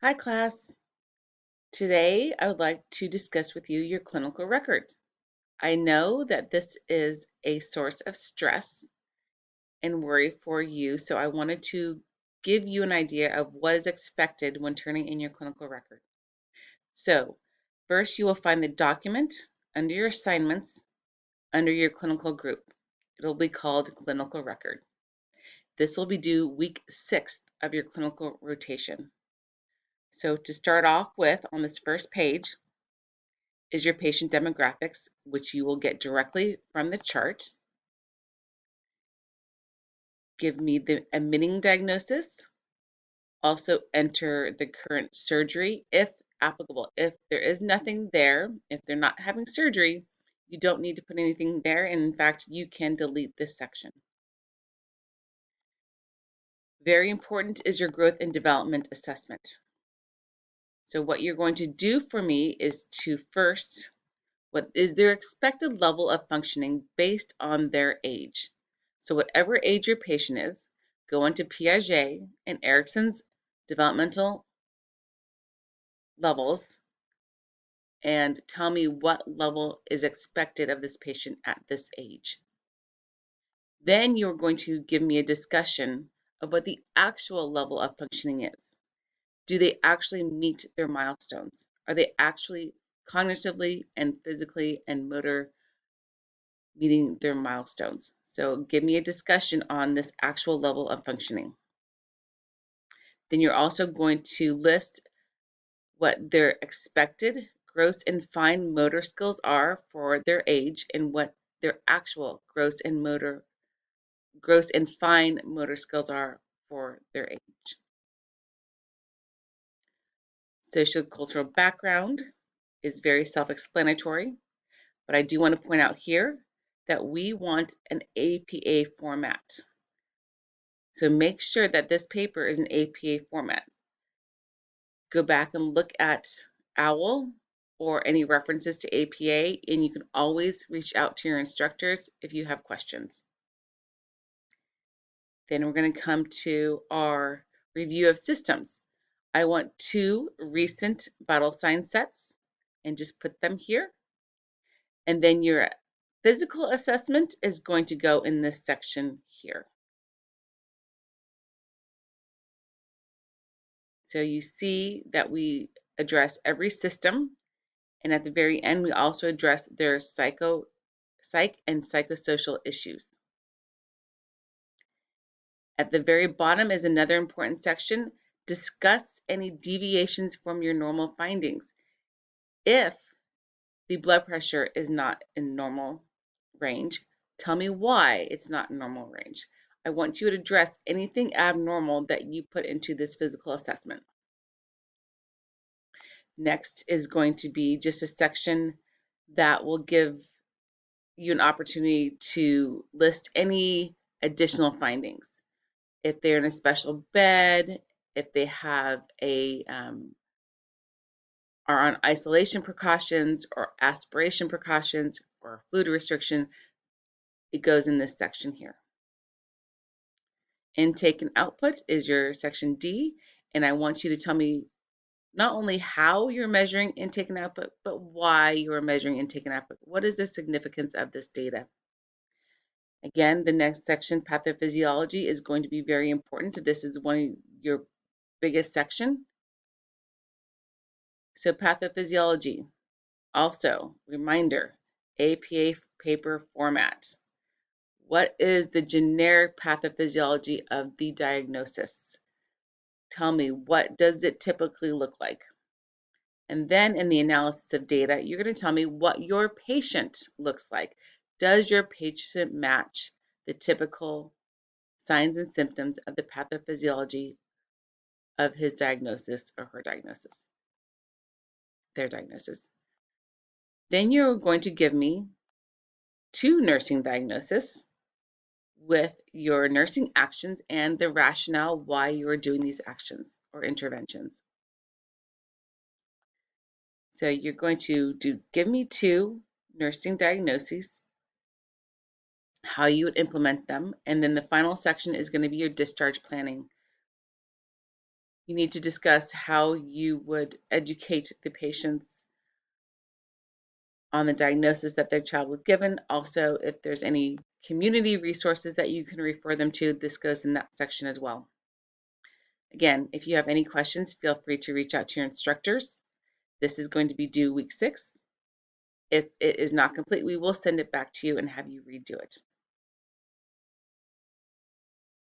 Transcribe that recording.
Hi class. Today I would like to discuss with you your clinical record. I know that this is a source of stress and worry for you, so I wanted to give you an idea of what is expected when turning in your clinical record. So, first you will find the document under your assignments under your clinical group. It'll be called clinical record. This will be due week 6 of your clinical rotation. So to start off with, on this first page, is your patient demographics, which you will get directly from the chart. Give me the admitting diagnosis. Also enter the current surgery if applicable. If there is nothing there, if they're not having surgery, you don't need to put anything there. And in fact, you can delete this section. Very important is your growth and development assessment. So what you're going to do for me is to first, what is their expected level of functioning based on their age? So whatever age your patient is, go into Piaget and Erickson's developmental levels and tell me what level is expected of this patient at this age. Then you're going to give me a discussion of what the actual level of functioning is. Do they actually meet their milestones? Are they actually cognitively and physically and motor meeting their milestones? So give me a discussion on this actual level of functioning. Then you're also going to list what their expected gross and fine motor skills are for their age and what their actual gross and fine motor skills are for their age. Social cultural background is very self-explanatory, but I do want to point out here that we want an APA format. So make sure that this paper is an APA format. Go back and look at OWL or any references to APA, and you can always reach out to your instructors if you have questions. Then we're going to come to our review of systems. I want 2 recent vital sign sets and just put them here. And then your physical assessment is going to go in this section here. So you see that we address every system, and at the very end, we also address their psych and psychosocial issues. At the very bottom is another important section. Discuss any deviations from your normal findings. If the blood pressure is not in normal range, tell me why it's not in normal range. I want you to address anything abnormal that you put into this physical assessment. Next is going to be just a section that will give you an opportunity to list any additional findings. If they're in a special bed, if they have are on isolation precautions or aspiration precautions or fluid restriction, it goes in this section here. Intake and output is your section D, and I want you to tell me not only how you're measuring intake and output, but why you are measuring intake and output. What is the significance of this data? Again, the next section, pathophysiology, is going to be very important. This is one of your biggest section. So pathophysiology, also, reminder, APA paper format. What is the generic pathophysiology of the diagnosis? Tell me, what does it typically look like? And then in the analysis of data, you're going to tell me what your patient looks like. Does your patient match the typical signs and symptoms of the pathophysiology of his diagnosis or her diagnosis, their diagnosis? Then you're going to give me 2 nursing diagnoses with your nursing actions and the rationale why you are doing these actions or interventions. So you're going to give me 2 nursing diagnoses, how you would implement them, and then the final section is going to be your discharge planning. You need to discuss how you would educate the patients on the diagnosis that their child was given. Also, if there's any community resources that you can refer them to, this goes in that section as well. Again, if you have any questions, feel free to reach out to your instructors. This is going to be due week 6. If it is not complete, we will send it back to you and have you redo it.